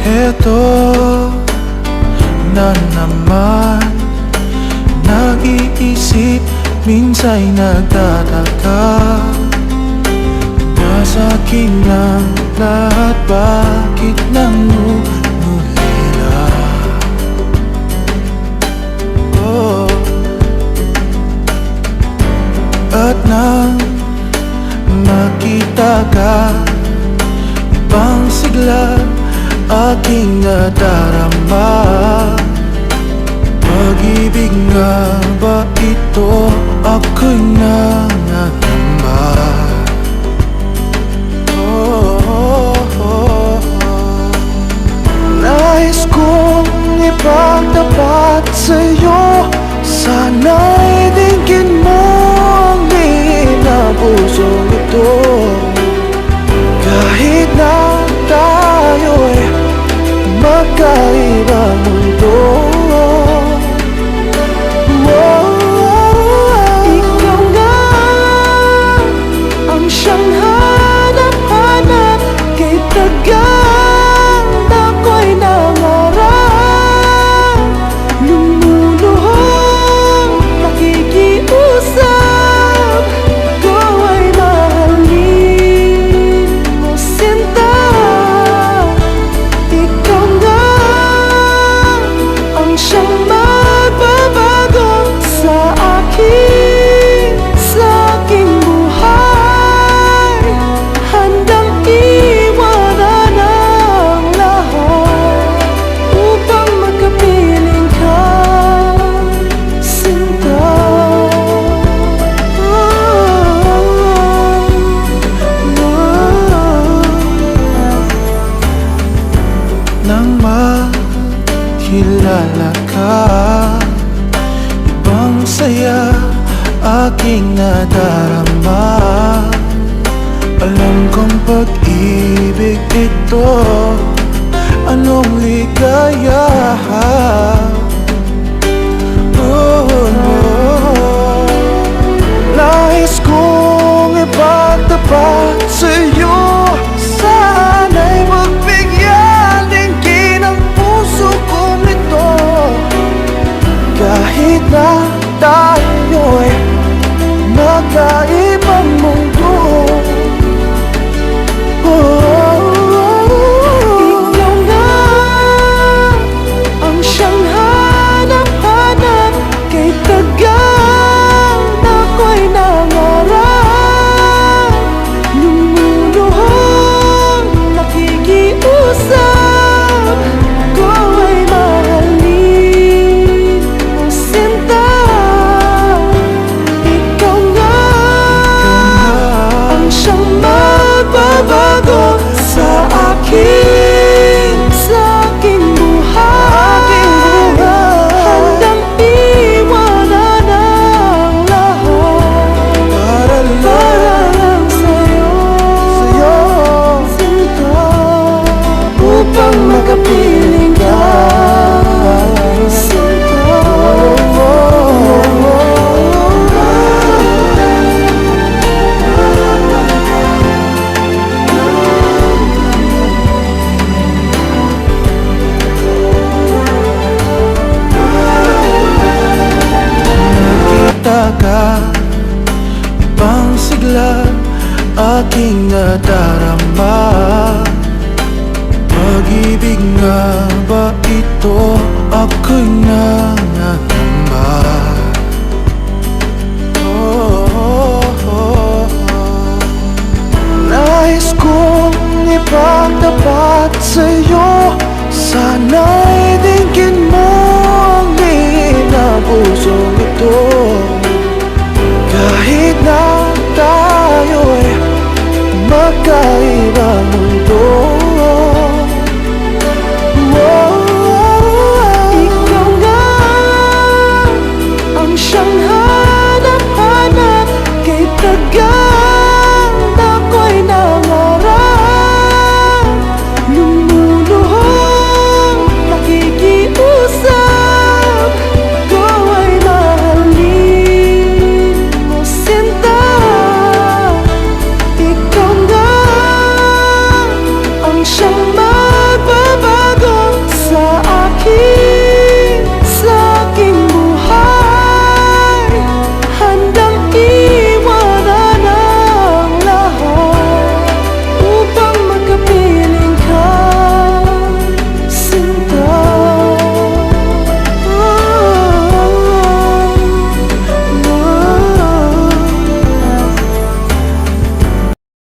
Eto na naman, nag-iisip, minsa'y nagtataka. Nasa akin lang lahat, bakit nangungulila? Oh. At nang makita ka, ibang sigla aking nadarama. Pag-ibig nga ba ito? Ako'y nangangamba. Nais kong ipagtapat sa'yo, sana'y dinggin mo ang lihim na pusong ito. Kahit na tayo'y magkaibang mundo, ikaw nga ang siyang hanap-hanap. Kay tagal ako'y nangarap, lumuluhong nakikiusap. Ko ay mahalin mo, sinta. Ikaw nga ang siyang magbabago sa aking buhay. Handang iwanan ang lahat upang magkapiling ka, sinta. Nang makilala ka, ibang saya aking nadarama. Alam kong pag-ibig ito, anong ligaya. Nais kong ipagtapat sa'yo, sana'y magbigyan dinggin ang puso kong ito. Kahit na tayo'y magkaibang mundo, ikaw nga ang siyang hanap-hanap. Kay tagal ako'y nangarap, lumuluhong nakikiusap. Ko ay mahalin mo, sinta. Ikaw nga ang siyang magbabago sa aking buhay. Handang iwanan ang lahat para lang sa'yo, sinta. Upang makapiling ka, sinta. Nakita ka, ibang sigla aking nadarama. Pag-ibig nga ba ito? Ako'y